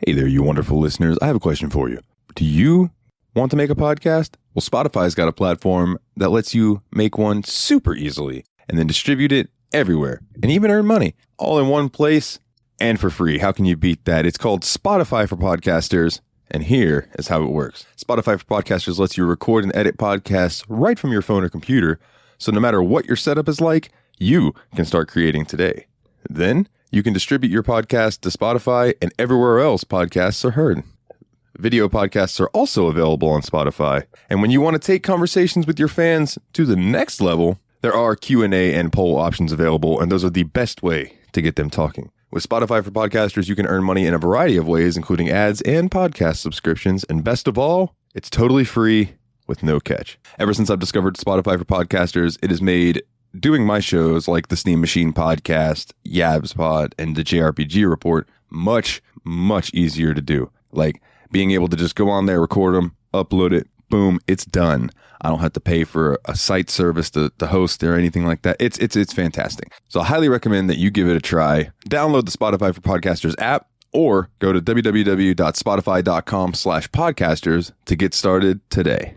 Hey there, you wonderful listeners. I have a question for you. Do you want to make a podcast? Well, Spotify's got a platform that lets you make one super easily and then distribute it everywhere and even earn money all in one place and for free. How can you beat that? It's called Spotify for Podcasters. And here is how it works. Spotify for Podcasters lets you record and edit podcasts right from your phone or computer. So no matter what your setup is like, you can start creating today. Then you can distribute your podcast to Spotify and everywhere else podcasts are heard. Video podcasts are also available on Spotify. And when you want to take conversations with your fans to the next level, there are Q&A and poll options available, and those are the best way to get them talking. With Spotify for Podcasters, you can earn money in a variety of ways, including ads and podcast subscriptions. And best of all, it's totally free with no catch. Ever since I've discovered Spotify for Podcasters, it has made doing my shows like the Steam Machine Podcast, Yabs Pod, and the JRPG Report much, much easier to do. Like being able to just go on there, record them, upload it, boom, it's done. I don't have to pay for a site service to host or anything like that. It's fantastic. So I highly recommend that you give it a try. Download the Spotify for Podcasters app or go to www.spotify.com/podcasters to get started today.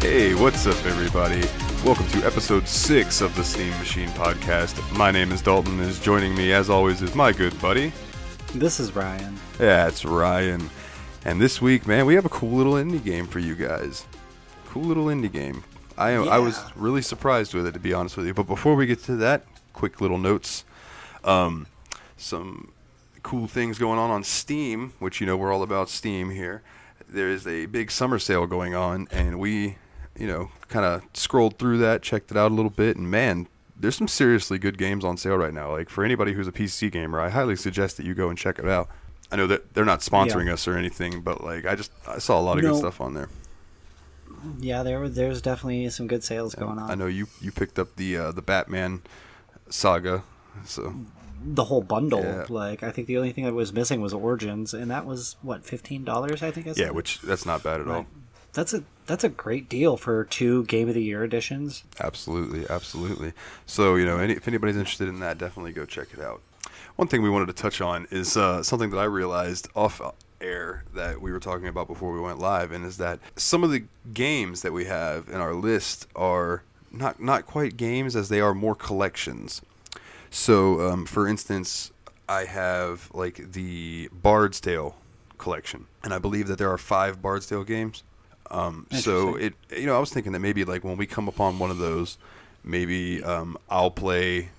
Hey, what's up, everybody? Welcome to episode 6 of the Steam Machine Podcast. My name is Dalton, and joining me, as always, is my good buddy. This is Ryan. Yeah, it's Ryan. And this week, man, we have a cool little indie game for you guys. Cool little indie game. I was really surprised with it, to be honest with you. But before we get to that, quick little notes. Some cool things going on Steam, which, you know, we're all about Steam here. There is a big summer sale going on, and we, kind of scrolled through that, checked it out a little bit, and man, there's some seriously good games on sale right now. Like, for anybody who's a PC gamer, I highly suggest that you go and check it out. I know that they're not sponsoring us or anything, but like I saw a lot of good stuff on there. Yeah, there's definitely some good sales going on. I know you picked up the Batman saga, so the whole bundle. Yeah. Like, I think the only thing that was missing was Origins, and that was what, $15? I think. Yeah, which that's not bad at all. That's a great deal for 2 Game of the Year editions. Absolutely. So, if anybody's interested in that, definitely go check it out. One thing we wanted to touch on is something that I realized off air that we were talking about before we went live, and is that some of the games that we have in our list are not quite games, as they are more collections. So, for instance, I have like the Bard's Tale collection, and I believe that there are 5 Bard's Tale games. So I was thinking that maybe like when we come upon one of those, maybe I'll play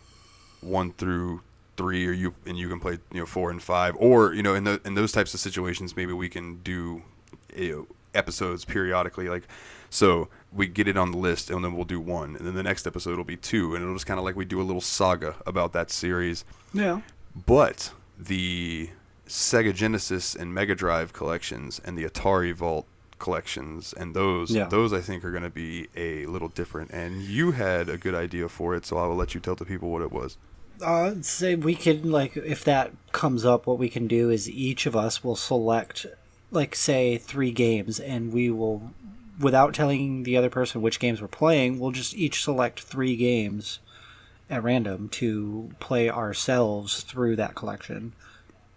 1 through 3, or you can play 4 and 5, or in those types of situations, maybe we can do episodes periodically, like. So we get it on the list, and then we'll do 1, and then the next episode will be 2, and it'll just kind of like we do a little saga about that series. Yeah. But the Sega Genesis and Mega Drive collections and the Atari Vault collections and those I think are going to be a little different. And you had a good idea for it, so I will let you tell the people what it was. Say we could, like, if that comes up, what we can do is each of us will select, like, say 3 games, and we will, without telling the other person which games we're playing, we'll just each select 3 games at random to play ourselves through that collection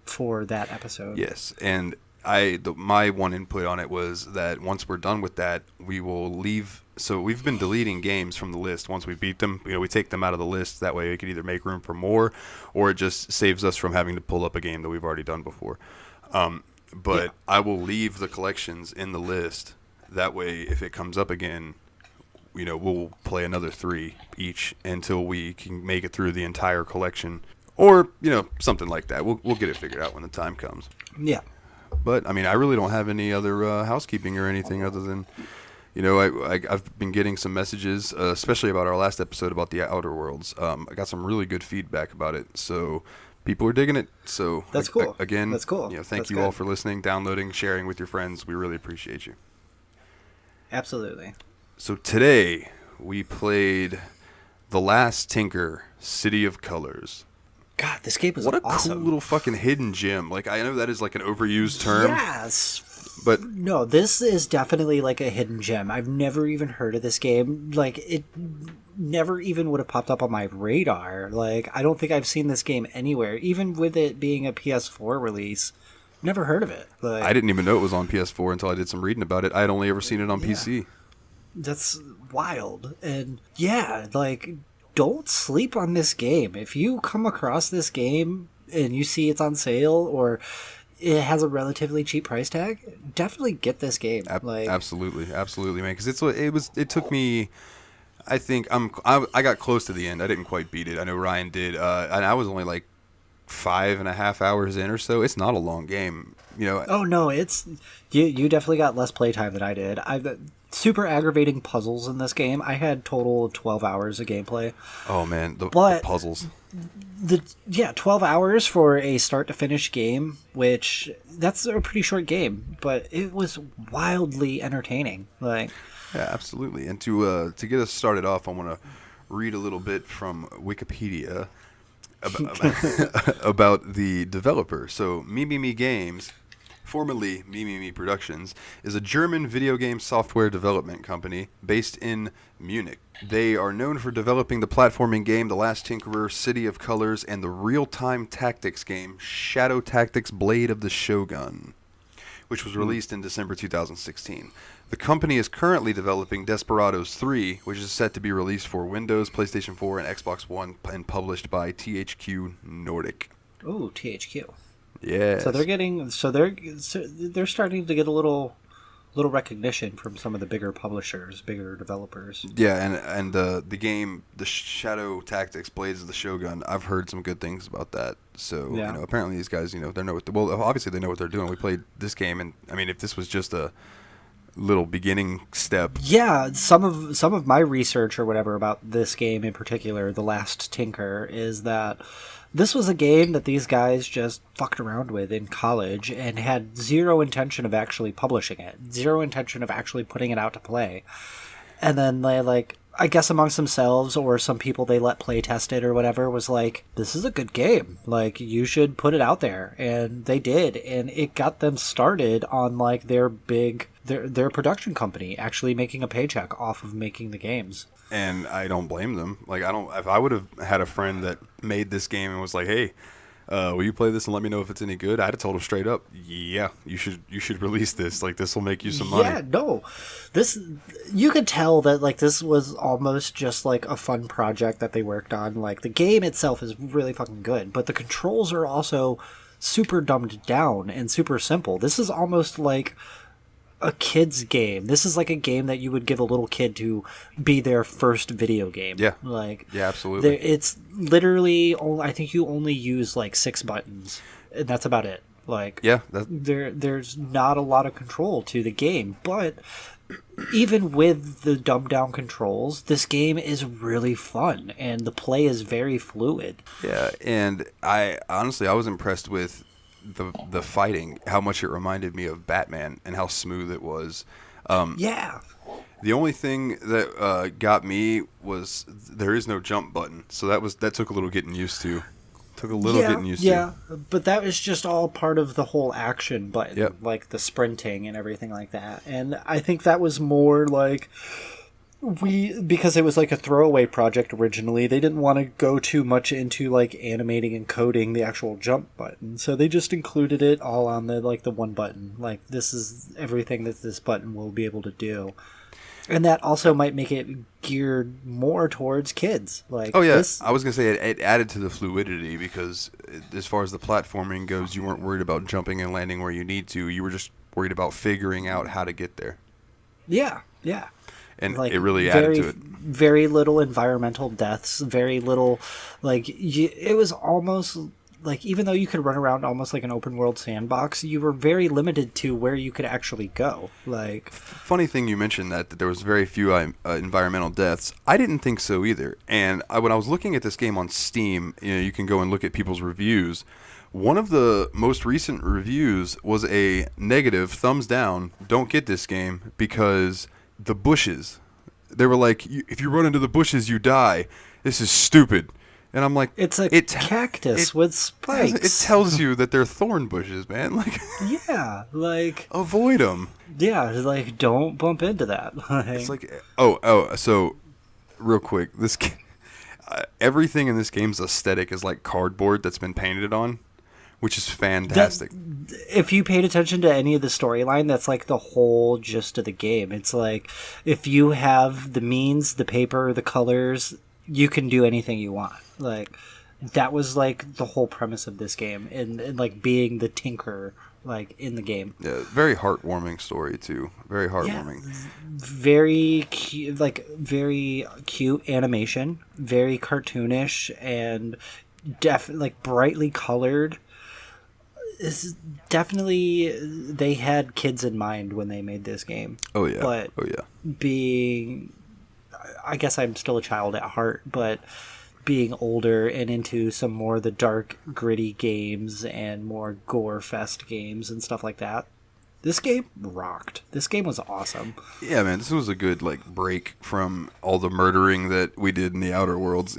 for that episode. Yes, and my one input on it was that once we're done with that, we will leave. So we've been deleting games from the list once we beat them. We take them out of the list. That way we can either make room for more, or it just saves us from having to pull up a game that we've already done before. I will leave the collections in the list. That way, if it comes up again, we'll play another 3 each until we can make it through the entire collection, or something like that. We'll get it figured out when the time comes. Yeah. But I mean, I really don't have any other housekeeping or anything other than, I've been getting some messages, especially about our last episode about the Outer Worlds. I got some really good feedback about it. So people are digging it. So That's cool. Again, that's cool. Thank That's you good. all for listening, downloading, sharing with your friends. We really appreciate you. Absolutely. So today we played The Last Tinker, City of Colors. God, this game was What a awesome. cool little fucking hidden gem. Like, I know that is like an overused term. Yes. But no, this is definitely like a hidden gem. I've never even heard of this game. Like, it never even would have popped up on my radar. Like, I don't think I've seen this game anywhere, even with it being a PS4 release. Never heard of it. Like, I didn't even know it was on PS4 until I did some reading about it. I had only ever seen it on PC. That's wild. And yeah, like, don't sleep on this game. If you come across this game and you see it's on sale or it has a relatively cheap price tag, definitely get this game. Absolutely, man. Because it took me. I think I got close to the end. I didn't quite beat it. I know Ryan did, and I was only like 5.5 hours in or so. It's not a long game, you know. Oh no, it's you definitely got less playtime than I did. I've super aggravating puzzles in this game. I had total of 12 hours of gameplay. Oh man, the puzzles. 12 hours for a start to finish game, which that's a pretty short game, but it was wildly entertaining. Like, yeah, absolutely. And to get us started off, I want to read a little bit from Wikipedia about the developer. So, Me Games, formerly Me Productions, is a German video game software development company based in Munich. They are known for developing the platforming game The Last Tinkerer, City of Colors, and the real-time tactics game Shadow Tactics Blade of the Shogun, which was released in December 2016. The company is currently developing Desperados 3, which is set to be released for Windows, PlayStation 4, and Xbox One, and published by THQ Nordic. Oh, THQ. Yeah. So they're starting to get a little recognition from some of the bigger publishers, bigger developers. Yeah, and the game, the Shadow Tactics Blades of the Shogun, I've heard some good things about that. So, yeah. Apparently these guys, obviously they know what they're doing. We played this game, and I mean, if this was just a little beginning step. Yeah, some of my research or whatever about this game in particular, The Last Tinker, is that this was a game that these guys just fucked around with in college and had zero intention of actually publishing it, zero intention of actually putting it out to play. And then they, like, I guess amongst themselves or some people they let play test it or whatever, was like, this is a good game. Like, you should put it out there. And they did. And it got them started on, like, their production company actually making a paycheck off of making the games. And I don't blame them. Like, if I would have had a friend that made this game and was like, hey, will you play this and let me know if it's any good? I'd have told him straight up, yeah, you should release this. Like, this will make you some money. Yeah, no. You could tell that, like, this was almost just, like, a fun project that they worked on. Like, the game itself is really fucking good, but the controls are also super dumbed down and super simple. This is almost like a kid's game. This is like a game that you would give a little kid to be their first video game. Yeah. Like, yeah, absolutely. It's literally, I think you only use like 6 buttons, and that's about it. Like, yeah, there's not a lot of control to the game, but even with the dumbed down controls, this game is really fun and the play is very fluid. Yeah, and I was impressed with the fighting, how much it reminded me of Batman and how smooth it was. Yeah. The only thing that got me was there is no jump button, so that took a little getting used to. Yeah, but that was just all part of the whole action button, yep. Like the sprinting and everything like that. And I think that was more like because it was like a throwaway project originally, they didn't want to go too much into like animating and coding the actual jump button, so they just included it all on the one button. Like, this is everything that this button will be able to do, and that also might make it geared more towards kids. Like, oh yeah, I was gonna say it added to the fluidity, because as far as the platforming goes, you weren't worried about jumping and landing where you need to. You were just worried about figuring out how to get there. Yeah. And like, it really added to it. Very little environmental deaths, very little, like, it was almost like, even though you could run around almost like an open world sandbox, you were very limited to where you could actually go. Like, funny thing you mentioned that there was very few environmental deaths. I didn't think so either. And when I was looking at this game on Steam, you can go and look at people's reviews. One of the most recent reviews was a negative thumbs down. Don't get this game because the bushes. They were like, if you run into the bushes, you die. This is stupid. And I'm like, it's a cactus with spikes. It tells you that they're thorn bushes, man. Like, yeah, like, avoid them. Yeah, like, don't bump into that. It's like, so real quick, this everything in this game's aesthetic is like cardboard that's been painted on, which is fantastic. If you paid attention to any of the storyline, that's like the whole gist of the game. It's like, if you have the means, the paper, the colors, you can do anything you want. Like, that was like the whole premise of this game, and like being the tinker, like, in the game. Yeah, very heartwarming story too. Very heartwarming. Yeah, very cute, like very cute animation, very cartoonish, and like brightly colored. This is definitely, they had kids in mind when they made this game. Oh yeah. But being, I guess I'm still a child at heart, but being older and into some more of the dark, gritty games and more gore fest games and stuff like that, this game rocked. This game was awesome. Yeah, man, this was a good like break from all the murdering that we did in the Outer Worlds.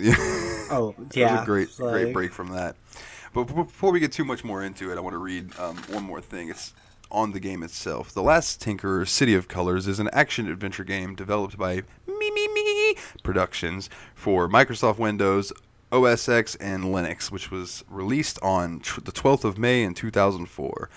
Oh yeah, it was a great break from that. But before we get too much more into it, I want to read one more thing. It's on the game itself. The Last Tinker, City of Colors, is an action-adventure game developed by Productions for Microsoft Windows, OS X, and Linux, which was released on the 12th of May in 2004.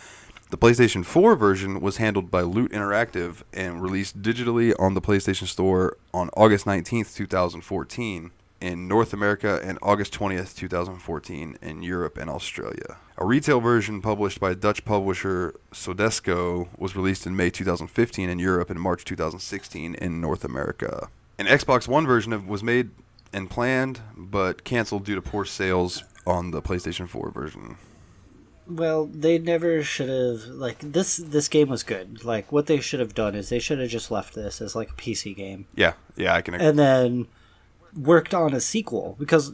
The PlayStation 4 version was handled by Loot Interactive and released digitally on the PlayStation Store on August 19th, 2014. In North America and August 20th, 2014 in Europe and Australia. A retail version published by Dutch publisher Sodesco was released in May 2015 in Europe and March 2016 in North America. An Xbox One version was made and planned, but canceled due to poor sales on the PlayStation 4 version. Well, they never should have, like, this game was good. Like, what they should have done is they should have just left this as, like, a PC game. Yeah, I can agree. And then worked on a sequel, because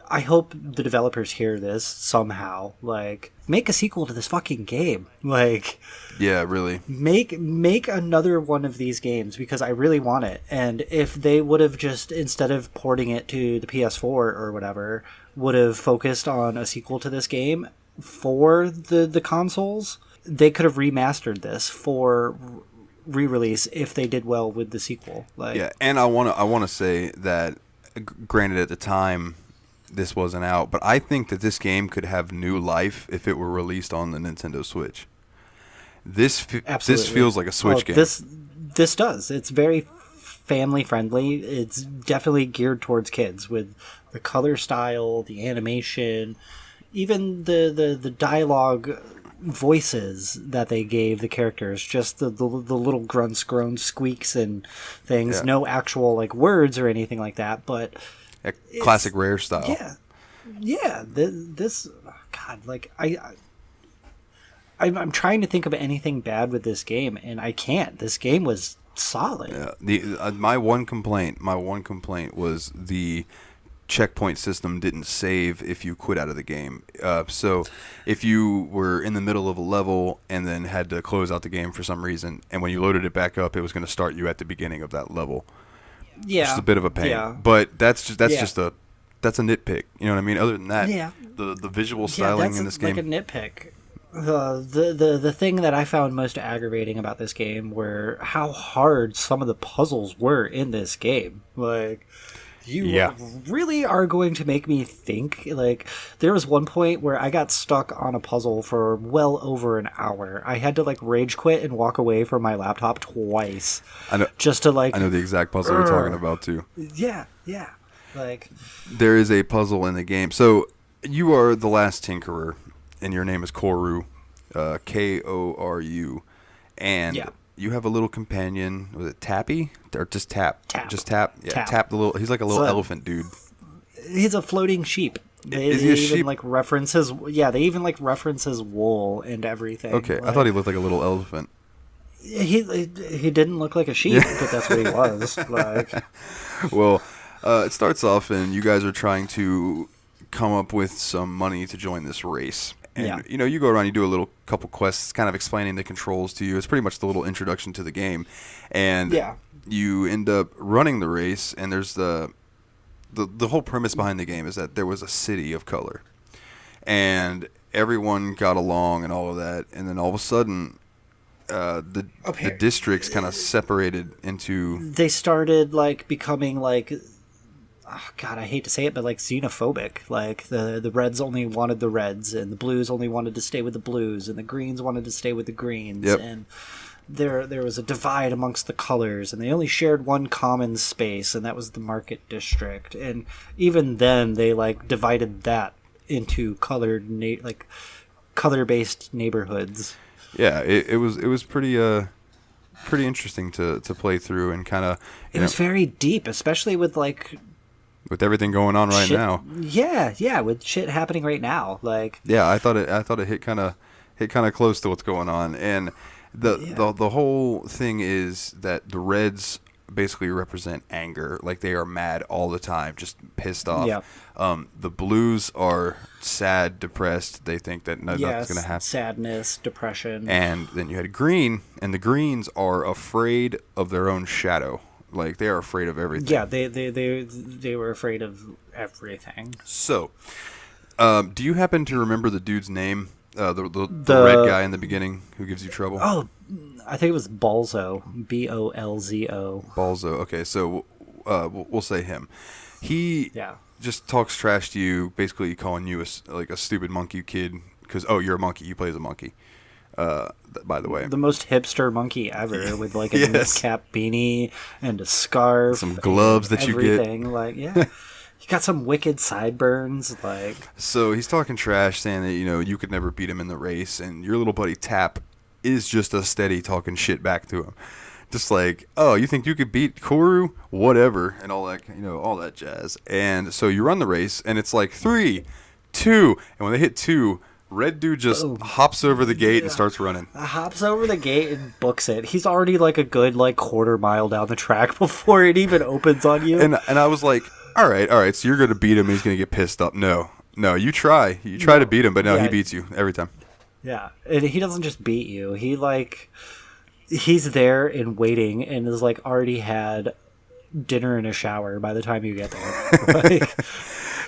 I hope the developers hear this somehow. Like, make a sequel to this fucking game. Like, yeah, really. Make another one of these games, because I really want it. And if they would have just, instead of porting it to the PS4 or whatever, would have focused on a sequel to this game for the consoles, they could have remastered this for re-release if they did well with the sequel. Like, yeah, and I want to say that, granted, at the time this wasn't out, but I think that this game could have new life if it were released on the Nintendo Switch. This feels like a Switch game. This does. It's very family friendly. It's definitely geared towards kids, with the color style, the animation, even the dialogue voices that they gave the characters, just the little grunts, groans, squeaks and things. Yeah. No actual like words or anything like that, but classic Rare style. Yeah. This God, like I'm trying to think of anything bad with this game, and I can't. This game was solid. Yeah. My one complaint was the checkpoint system didn't save if you quit out of the game. So if you were in the middle of a level and then had to close out the game for some reason, and when you loaded it back up, it was going to start you at the beginning of that level. Yeah, which is a bit of a pain. Yeah. But that's a nitpick. You know what I mean? Other than that, the visual styling in this game, like a nitpick. The thing that I found most aggravating about this game were how hard some of the puzzles were in this game. Like, you really are going to make me think. Like, there was one point where I got stuck on a puzzle for well over an hour. I had to like rage quit and walk away from my laptop twice. I know. Just to like. I know the exact puzzle you're talking about too. Yeah. Like, there is a puzzle in the game. So you are the last Tinkerer, and your name is Koru, Koru, and. Yeah. You have a little companion. Was it Tappy? Or just Tap? Just Tap. Yeah, Tap the little. He's like a little elephant dude. He's a floating sheep. They Is he a even sheep? like reference his they even like reference his wool and everything. Okay, like, I thought he looked like a little elephant. he didn't look like a sheep, but that's what he was. Like, Well, it starts off, and you guys are trying to come up with some money to join this race. And, you go around, you do a little couple quests kind of explaining the controls to you. It's pretty much the little introduction to the game. And you end up running the race, and there's the whole premise behind the game is that there was a city of color. And everyone got along and all of that. And then all of a sudden, the districts kind of separated into... They started, like, becoming, like... Oh, God, I hate to say it, but like xenophobic. Like the Reds only wanted the Reds, and the Blues only wanted to stay with the Blues, and the Greens wanted to stay with the Greens. Yep. And there was a divide amongst the colors, and they only shared one common space, and that was the Market District. And even then, they like divided that into color-based neighborhoods. Yeah, it was pretty interesting to play through, and kind of it was very deep, especially with like. With everything going on right now. Yeah, with shit happening right now. Like, yeah, I thought it hit kind of close to what's going on, and the whole thing is that the Reds basically represent anger, like they are mad all the time, just pissed off. Yeah. The Blues are sad, depressed. They think that nothing's going to happen. Sadness, depression. And then you had Green, and the Greens are afraid of their own shadow. Like, they are afraid of everything. Yeah, they were afraid of everything. So, do you happen to remember the dude's name? The red guy in the beginning who gives you trouble? Oh, I think it was Balzo. Bolzo. Balzo. Okay, so we'll say him. He just talks trash to you, basically calling you a stupid monkey kid because, you're a monkey. You play as a monkey. By the way, the most hipster monkey ever, with like a cap beanie and a scarf, some gloves that you get. Like, he got some wicked sideburns. Like, so he's talking trash, saying that you could never beat him in the race, and your little buddy Tap is just a steady talking shit back to him, just like, oh, you think you could beat Koru, whatever, and all that, all that jazz. And so you run the race, and it's like 3, 2, and when they hit 2. Red dude just hops over the gate and starts running. Hops over the gate and books it. He's already like a good quarter mile down the track before it even opens on you. And I was like, all right, so you're going to beat him. He's going to get pissed up. No, you try to beat him, but he beats you every time. Yeah, and he doesn't just beat you. He's there and waiting, and is like already had dinner and a shower by the time you get there.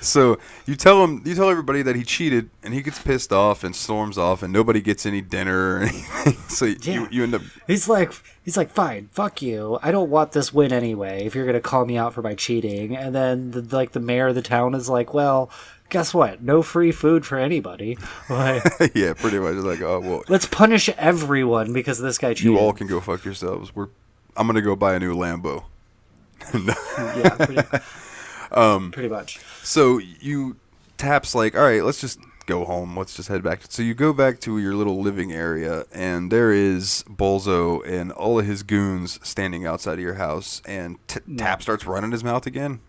So you tell everybody that he cheated, and he gets pissed off and storms off, and nobody gets any dinner or anything. So you end up. He's like, fine, fuck you. I don't want this win anyway. If you're gonna call me out for my cheating, and then the mayor of the town is like, well, guess what? No free food for anybody. Yeah, pretty much. It's like, oh well. Let's punish everyone because this guy cheated. You all can go fuck yourselves. I'm gonna go buy a new Lambo. Yeah, pretty much. So Tap's like, all right, let's just go home. Let's just head back. So you go back to your little living area, and there is Bolzo and all of his goons standing outside of your house, and Tap starts running his mouth again.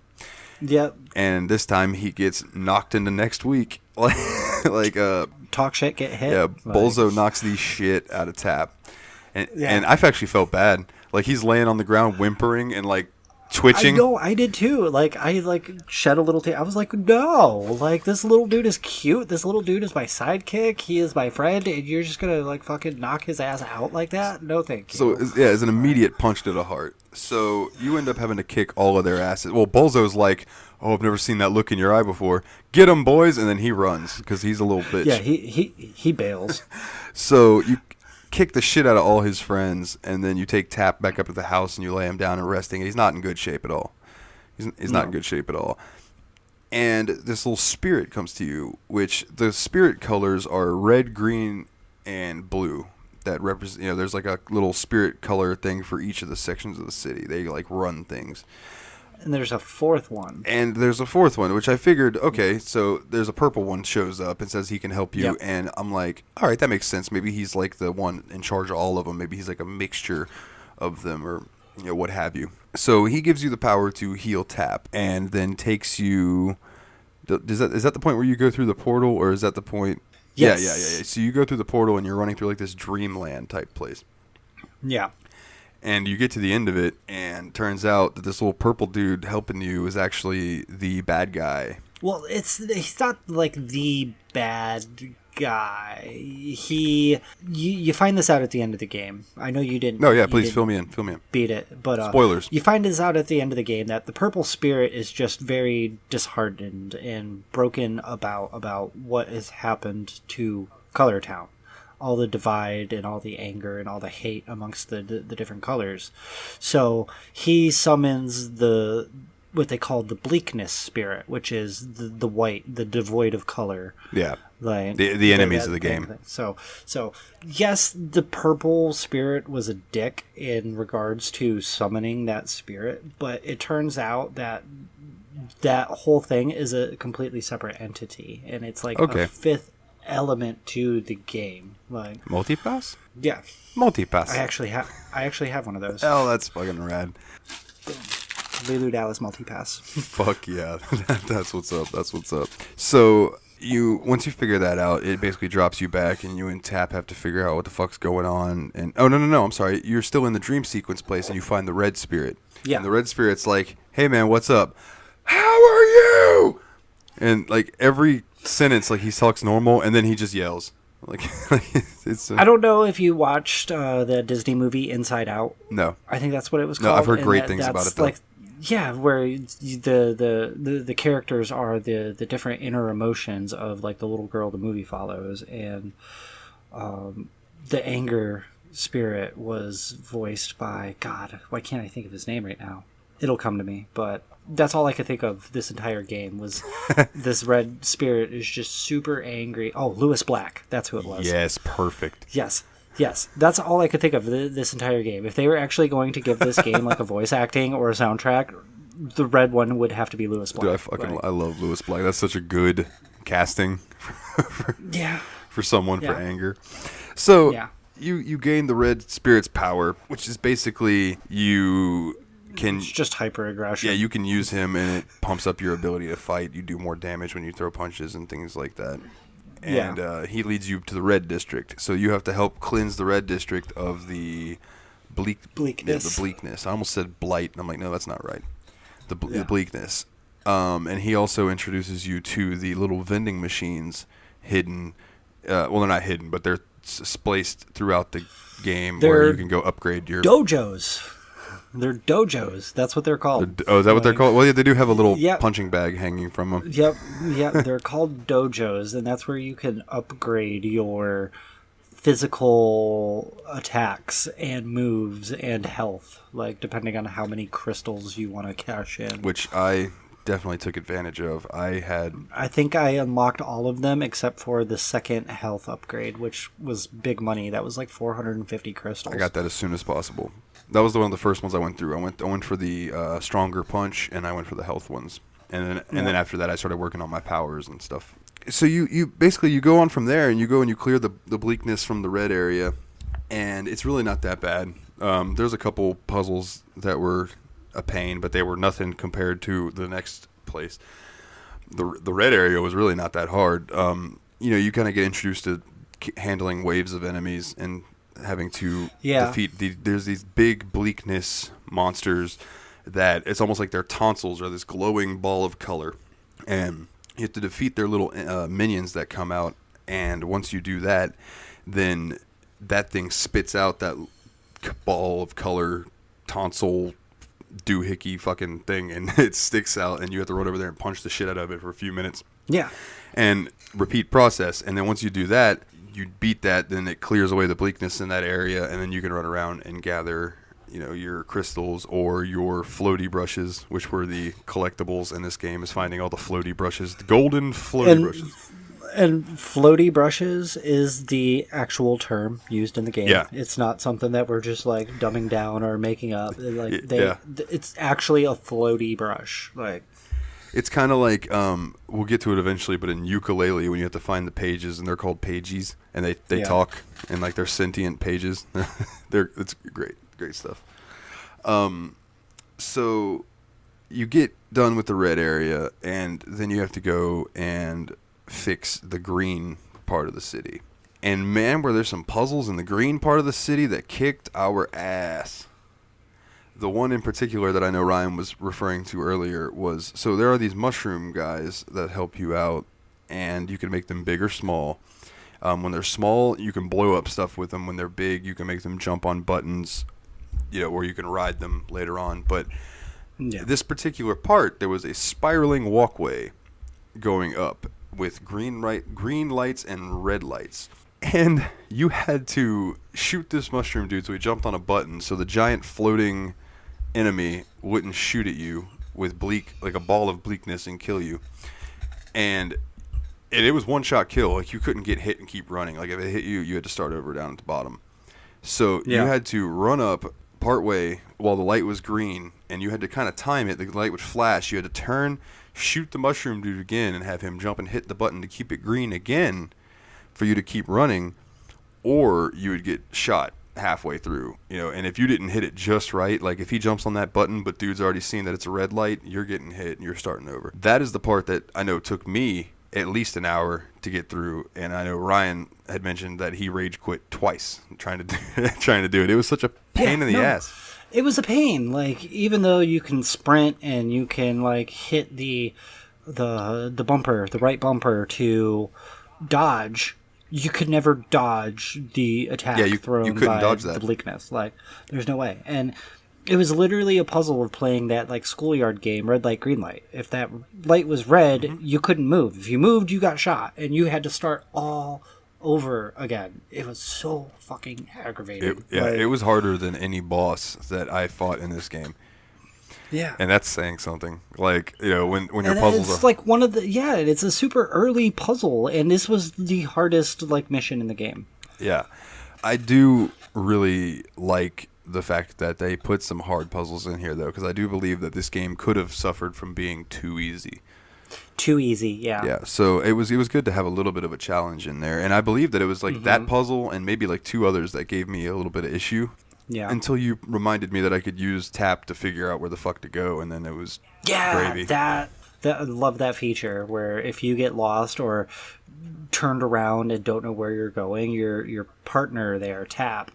Yep. And this time he gets knocked into next week. Talk shit, get hit. Yeah, Bolzo knocks the shit out of Tap. And I've actually felt bad. Like, he's laying on the ground whimpering and twitching. I know, I did too. I shed a little tear. I was like, no, this little dude is cute. This little dude is my sidekick. He is my friend, and you're just gonna fucking knock his ass out like that? No, thank you. So it's an immediate punch to the heart. So you end up having to kick all of their asses. Well, Bolzo's like, oh, I've never seen that look in your eye before. Get him, boys, and then he runs because he's a little bitch. Yeah, he bails. So you kick the shit out of all his friends, and then you take Tap back up to the house and you lay him down and resting. He's not in good shape at all. He's not in good shape at all. And this little spirit comes to you, which the spirit colors are red, green, and blue. That represent, there's a little spirit color thing for each of the sections of the city. They run things. And there's a fourth one. Which I figured, okay, so there's a purple one shows up and says he can help you. Yep. And I'm like, all right, that makes sense. Maybe he's the one in charge of all of them. Maybe he's a mixture of them, or what have you. So he gives you the power to heal Tap, and then takes you Is that the point where you go through the portal, or is that the point? Yes. Yeah. So you go through the portal and you're running through like this dreamland type place. Yeah. And you get to the end of it, and turns out that this little purple dude helping you is actually the bad guy. Well, he's not like the bad guy. You find this out at the end of the game. I know you didn't. No, yeah, please fill me in. Beat it, but spoilers. You find this out at the end of the game that the purple spirit is just very disheartened and broken about what has happened to Color Town. All the divide and all the anger and all the hate amongst the different colors. So he summons what they call the bleakness spirit, which is the white, the devoid of color. Yeah. Like the enemies of the game. So yes, the purple spirit was a dick in regards to summoning that spirit, but it turns out that whole thing is a completely separate entity, and it's like a fifth element to the game. Like multipass. Yeah, multipass. I actually have one of those. Oh, that's fucking rad. Lulu Dallas multipass. Fuck yeah. That's what's up. So once you figure that out, it basically drops you back, and you and Tap have to figure out what the fuck's going on. And no, I'm sorry, you're still in the dream sequence place, and you find the red spirit. Yeah. And the red spirit's like, "Hey man, what's up? How are you?" And like every sentence, like he talks normal, and then he just yells. Like it's. I don't know if you watched the Disney movie Inside Out. No. I think that's what it was called. No, I've heard great things about it though. Like, yeah, where the characters are the different inner emotions of like the little girl the movie follows, and the anger spirit was voiced by God. Why can't I think of his name right now? It'll come to me, but that's all I could think of this entire game was this red spirit is just super angry. Oh, Lewis Black. That's who it was. Yes, perfect. Yes. That's all I could think of this entire game. If they were actually going to give this game like a voice acting or a soundtrack, the red one would have to be Lewis Black. Dude, I love Lewis Black. That's such a good casting for someone for anger. So you gain the red spirit's power, which is basically it's just hyper aggression. Yeah, you can use him, and it pumps up your ability to fight. You do more damage when you throw punches and things like that. And he leads you to the red district, so you have to help cleanse the red district of the bleakness. Yeah, the bleakness. I almost said blight, and I'm like, no, that's not right. The bleakness. And he also introduces you to the little vending machines hidden. Well, they're not hidden, but they're spaced throughout the game where you can go upgrade your dojos. They're dojos. That's what they're called. Is that what they're called? Well, yeah, they do have a little punching bag hanging from them. Yep. They're called dojos, and that's where you can upgrade your physical attacks and moves and health, like depending on how many crystals you want to cash in. Which I definitely took advantage of. I think I unlocked all of them except for the second health upgrade, which was big money. That was like 450 crystals. I got that as soon as possible. That was one of the first ones I went through. I went for the stronger punch, and I went for the health ones, and then after that I started working on my powers and stuff. So you basically you go on from there, and you go and you clear the bleakness from the red area, and it's really not that bad. There's a couple puzzles that were a pain, but they were nothing compared to the next place. The red area was really not that hard. You kind of get introduced to handling waves of enemies and having to defeat there's these big bleakness monsters that it's almost like their tonsils are this glowing ball of color, and you have to defeat their little minions that come out, and once you do that, then that thing spits out that ball of color tonsil doohickey fucking thing, and it sticks out, and you have to run over there and punch the shit out of it for a few minutes. Yeah. And repeat process, and then once you do that, you beat that, then it clears away the bleakness in that area, and then you can run around and gather, your crystals or your floaty brushes, which were the collectibles in this game, is finding all the floaty brushes, the golden floaty brushes. And floaty brushes is the actual term used in the game. Yeah. It's not something that we're just like dumbing down or making up. It's actually a floaty brush. Like, it's kind of like we'll get to it eventually, but in ukulele, when you have to find the pages, and they're called pages, and they talk, and like they're sentient pages. It's great stuff. So you get done with the red area, and then you have to go and fix the green part of the city. And man, were there some puzzles in the green part of the city that kicked our ass. The one in particular that I know Ryan was referring to earlier was, so there are these mushroom guys that help you out, and you can make them big or small. When they're small, you can blow up stuff with them. When they're big, you can make them jump on buttons, or you can ride them later on. But this particular part, there was a spiraling walkway going up with green lights and red lights. And you had to shoot this mushroom dude, so he jumped on a button so the giant floating enemy wouldn't shoot at you with like a ball of bleakness and kill you. And it was one-shot kill. Like, you couldn't get hit and keep running. Like, if it hit you, you had to start over down at the bottom. So you had to run up partway while the light was green, and you had to kind of time it. The light would flash. You had to turn, shoot the mushroom dude again, and have him jump and hit the button to keep it green again for you to keep running, or you would get shot halfway through. And if you didn't hit it just right, like if he jumps on that button but dude's already seen that it's a red light, you're getting hit and you're starting over. That is the part that I know took me at least an hour to get through, and I know Ryan had mentioned that he rage quit twice trying to do it. It was such a pain in the ass. It was a pain. Like, even though you can sprint and you can like hit the bumper, the right bumper to dodge, you could never dodge the attack thrown by dodge that. The bleakness. Like, there's no way. And it was literally a puzzle of playing that like schoolyard game, red light, green light. If that light was red, you couldn't move. If you moved, you got shot, and you had to start all over again. It was so fucking aggravating. It was harder than any boss that I fought in this game. Yeah, and that's saying something. Like, when your puzzles it's like one of the it's a super early puzzle, and this was the hardest like mission in the game. Yeah, I do really like the fact that they put some hard puzzles in here, though, because I do believe that this game could have suffered from being too easy. Too easy, yeah. Yeah, so it was good to have a little bit of a challenge in there, and I believe that it was like that puzzle and maybe like two others that gave me a little bit of issue. Yeah. Until you reminded me that I could use tap to figure out where the fuck to go, and then it was gravy. That I love that feature where if you get lost or turned around and don't know where you're going, your partner there, Tap,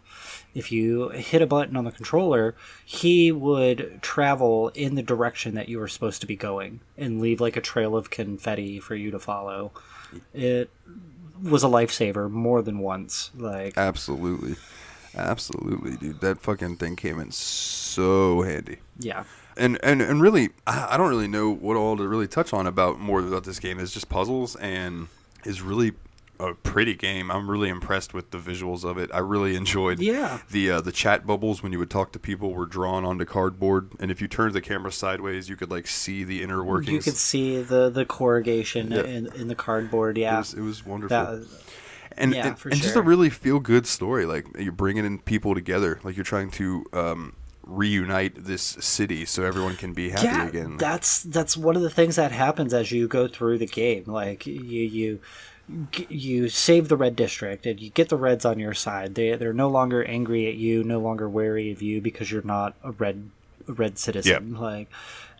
if you hit a button on the controller, he would travel in the direction that you were supposed to be going and leave like a trail of confetti for you to follow. It was a lifesaver more than once. Like, absolutely, dude. That fucking thing came in so handy. Yeah. And really, I don't really know what all to really touch on more about this game. It's just puzzles, and is really a pretty game. I'm really impressed with the visuals of it. I really enjoyed the chat bubbles when you would talk to people were drawn onto cardboard, and if you turned the camera sideways, you could like see the inner workings. You could see the corrugation in the cardboard. Yeah, it was wonderful. And just a really feel good story. Like, you're bringing in people together. Like, you're trying to reunite this city so everyone can be happy again. That's one of the things that happens as you go through the game. Like, you save the red district and you get the reds on your side. They're no longer angry at you, no longer wary of you because you're not a red citizen. Yep. Like,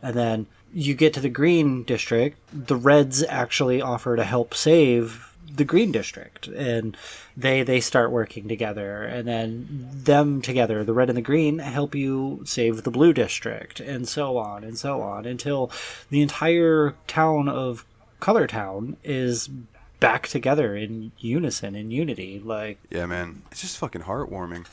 and then you get to the green district. The reds actually offer to help save the green district, and they start working together, and then them together, the red and the green, help you save the blue district, and so on until the entire town of Color Town is back together in unison, in unity. Like, yeah, man, it's just fucking heartwarming.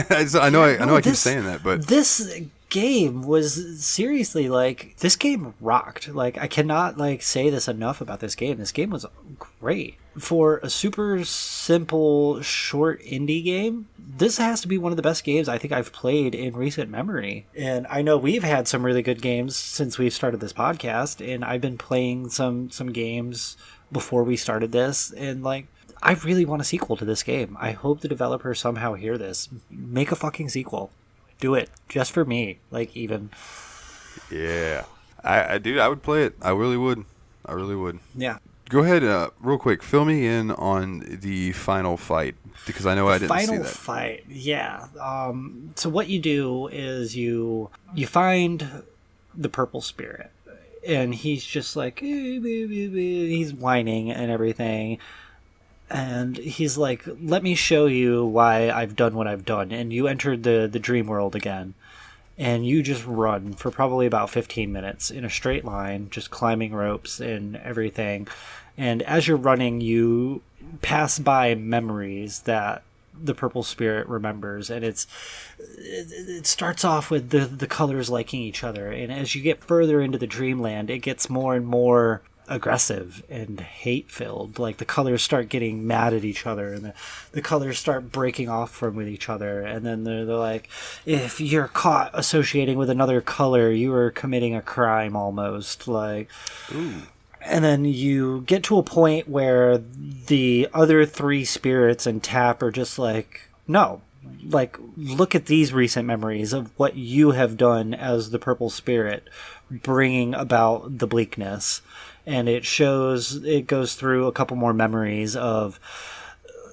I know I keep saying that, but this game was seriously, like, this game rocked. Like, I cannot like say this enough about this game. This game was great for a super simple short indie game. This has to be one of the best games I think I've played in recent memory. And I know we've had some really good games since we've started this podcast, and I've been playing some games before we started this, and like, I really want a sequel to this game. I hope the developers somehow hear this. Make a fucking sequel. Do it just for me. Like, even. Yeah, I would play it. I really would. Yeah. Go ahead, real quick. Fill me in on the final fight, because I know I didn't see that. Final fight, yeah. So what you do is you find the purple spirit. And he's just like, he's whining and everything. And he's like, let me show you why I've done what I've done. And you entered the dream world again. And you just run for probably about 15 minutes in a straight line, just climbing ropes and everything. And as you're running, you pass by memories that the purple spirit remembers, and it starts off with the colors liking each other, and as you get further into the dreamland, it gets more and more aggressive and hate-filled. Like the colors start getting mad at each other, and the colors start breaking off from with each other, and then they're like, if you're caught associating with another color, you are committing a crime almost. Like, Ooh. and then you get to a point where the other three spirits and Tap are just like, no, like, look at these recent memories of what you have done as the purple spirit, bringing about the bleakness. And it goes through a couple more memories of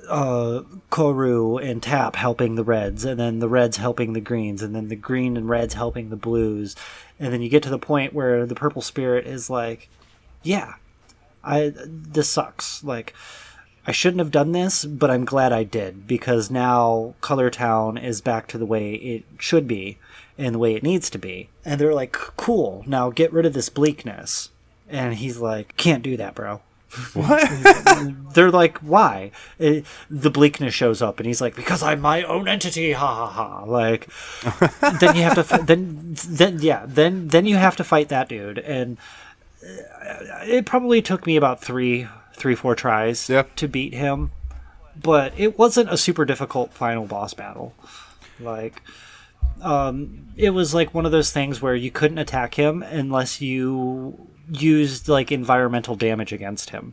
Koru and Tap helping the reds, and then the reds helping the greens, and then the green and reds helping the blues. And then you get to the point where the purple spirit is like, yeah, this sucks. Like, I shouldn't have done this, but I'm glad I did, because now Color Town is back to the way it should be and the way it needs to be. And they're like, cool, now get rid of this bleakness. And he's like, can't do that, bro. What? They're like, why? The bleakness shows up, and he's like, because I'm my own entity, ha ha ha. Like, then you have to, then you have to fight that dude. And it probably took me about three, 4 tries to beat him, but it wasn't a super difficult final boss battle. Like, it was like one of those things where you couldn't attack him unless you used like environmental damage against him.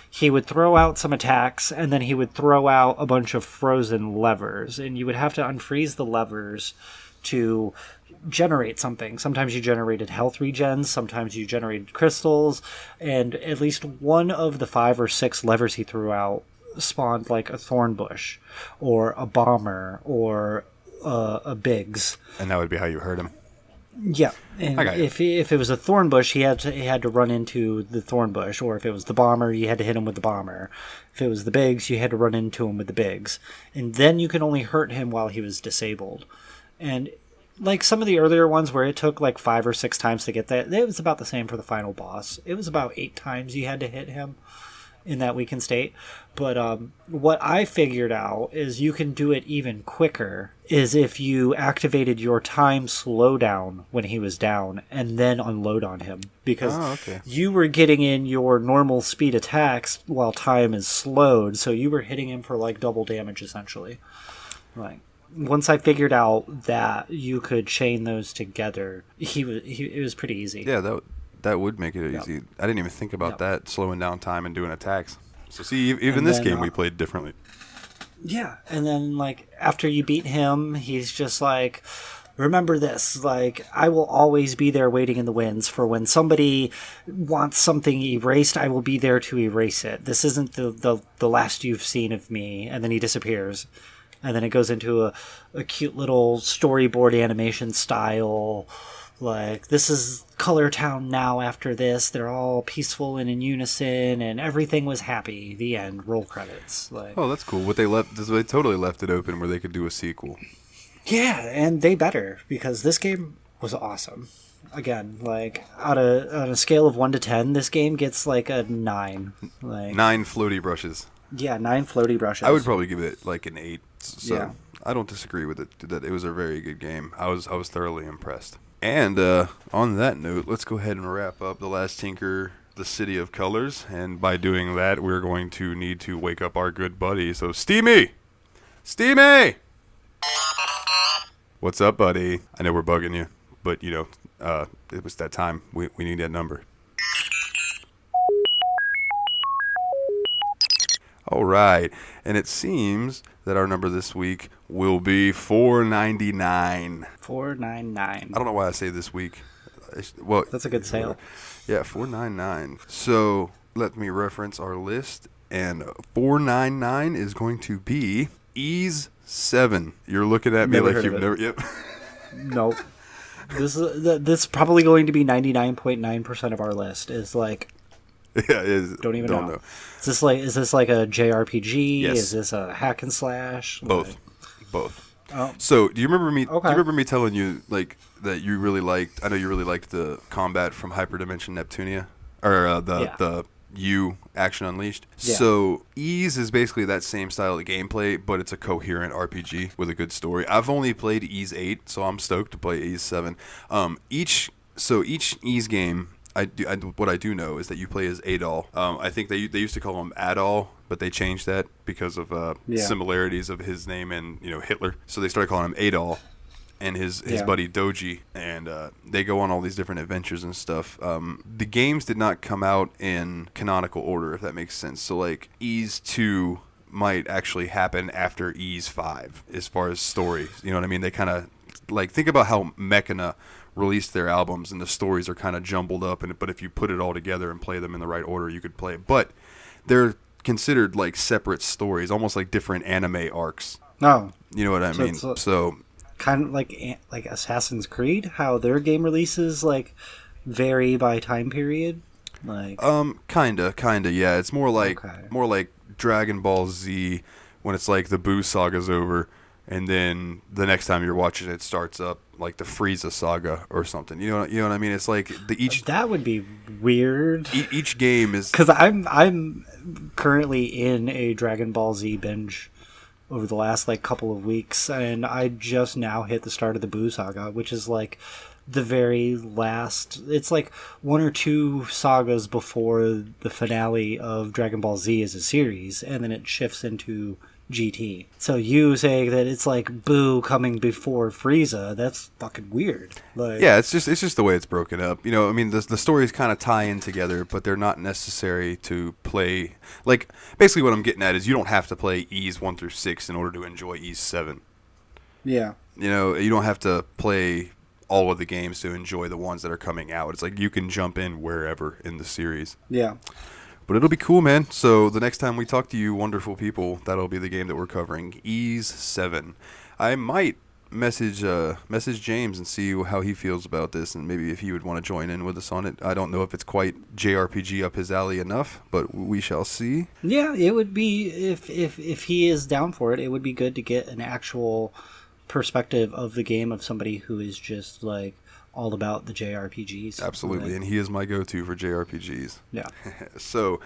He would throw out some attacks, and then he would throw out a bunch of frozen levers, and you would have to unfreeze the levers to generate something. Sometimes you generated health regens, sometimes you generated crystals, and at least one of the 5 or 6 levers he threw out spawned like a thorn bush or a bomber or a Biggs. And that would be how you hurt him. Yeah, and if it was a thorn bush, he had to run into the thorn bush, or if it was the bomber, you had to hit him with the bomber. If it was the Biggs, you had to run into him with the Biggs, and then you could only hurt him while he was disabled. And like some of the earlier ones where it took like 5 or 6 times to get that, it was about the same for the final boss. It was about 8 times you had to hit him in that weakened state. But what I figured out is you can do it even quicker, is if you activated your time slowdown when he was down and then unload on him. Because you were getting in your normal speed attacks while time is slowed, so you were hitting him for like double damage essentially. Like, once I figured out that you could chain those together, it was pretty easy. Yeah, that would make it easy. I didn't even think about that, slowing down time and doing attacks. So see, even this game we played differently. Yeah, and then like after you beat him, he's just like, remember this, like, I will always be there waiting in the winds for when somebody wants something erased, I will be there to erase it. This isn't the last you've seen of me. And then he disappears. And then it goes into a cute little storyboard animation style. Like, this is Color Town now after this. They're all peaceful and in unison, and everything was happy. The end. Roll credits. Like, oh, that's cool. What they totally left it open where they could do a sequel. Yeah, and they better, because this game was awesome. Again, like, on a scale of 1 to 10, this game gets like a 9. Like 9 floaty brushes. Yeah, 9 floaty brushes. I would probably give it like an 8. So yeah. I don't disagree with it. That it was a very good game. I was thoroughly impressed. And on that note, let's go ahead and wrap up The Last Tinker, The City of Colors. And by doing that, we're going to need to wake up our good buddy. So, Steamy! Steamy! What's up, buddy? I know we're bugging you, but, you know, it was that time. We need that number. All right. And it seems that our number this week will be $4.99. $4.99. I don't know why I say this week. Well, that's a good sale. Yeah, $4.99. So let me reference our list, and $4.99 is going to be Ease 7. You're looking at me like you've never. Yep. Nope. This is probably going to be 99.9% of our list. Is like, Yeah, it is. don't even know. Is this like a JRPG? Yes. Is this a hack and slash? Both. Oh. So, do you remember me? Okay. Do you remember me telling you like that you really liked? I know you really liked the combat from Hyperdimension Neptunia, or the U Action Unleashed. Yeah. So, Ease is basically that same style of gameplay, but it's a coherent RPG with a good story. I've only played Ease 8, so I'm stoked to play Ease 7. Each Ease game. What I do know is that you play as Adol. I think they used to call him Adol, but they changed that because of similarities of his name and Hitler. So they started calling him Adol, and his buddy Doji, and they go on all these different adventures and stuff. The games did not come out in canonical order, if that makes sense. So like Ease 2 might actually happen after Ease 5 as far as story. You know what I mean? They kind of like think about how Mechana released their albums and the stories are kind of jumbled up, but if you put it all together and play them in the right order, you could play it. But they're considered like separate stories, almost like different anime arcs. No, you know what I mean? So kind of like Assassin's Creed, how their game releases like vary by time period. Like kinda, yeah. It's more like Dragon Ball Z when it's like the Buu saga's over. And then the next time you're watching it starts up like the Frieza saga or something. You know what I mean? It's like that would be weird. Each game is because I'm currently in a Dragon Ball Z binge over the last like couple of weeks, and I just now hit the start of the Buu saga, which is like the very last. It's like one or two sagas before the finale of Dragon Ball Z as a series, and then it shifts into GT. So you saying that it's like Boo coming before Frieza, that's fucking weird. Like, yeah, it's just the way it's broken up. You know, I mean, the stories kind of tie in together, but they're not necessary to play. Like, basically what I'm getting at is you don't have to play Ease 1 through 6 in order to enjoy Ease 7. Yeah. You know, you don't have to play all of the games to enjoy the ones that are coming out. It's like you can jump in wherever in the series. Yeah. But it'll be cool, man. So the next time we talk to you wonderful people, that'll be the game that we're covering, Ease 7. I might message James and see how he feels about this, and maybe if he would want to join in with us on it. I don't know if it's quite JRPG up his alley enough, but we shall see. Yeah, it would be, if he is down for it, it would be good to get an actual perspective of the game of somebody who is just like all about the JRPGs. Absolutely, like, and he is my go-to for JRPGs. Yeah. So,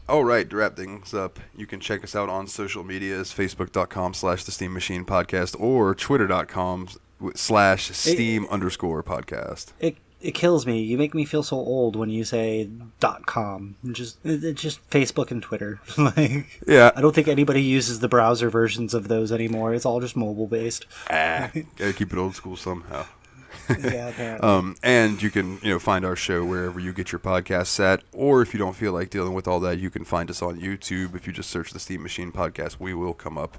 all right, to wrap things up, you can check us out on social medias, facebook.com/The Steam Machine Podcast or twitter.com/Steam_podcast. It kills me. You make me feel so old when you say .com. It's just Facebook and Twitter. Like, yeah. I don't think anybody uses the browser versions of those anymore. It's all just mobile based. Gotta keep it old school somehow. Yeah, apparently. And you can find our show wherever you get your podcasts at, or if you don't feel like dealing with all that, you can find us on YouTube. If you just search the Steam Machine Podcast, we will come up,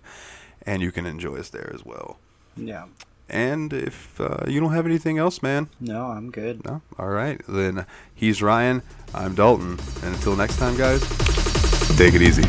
and you can enjoy us there as well. Yeah. And if you don't have anything else, man. No, I'm good. No? All right. Then he's Ryan. I'm Dalton. And until next time, guys, take it easy.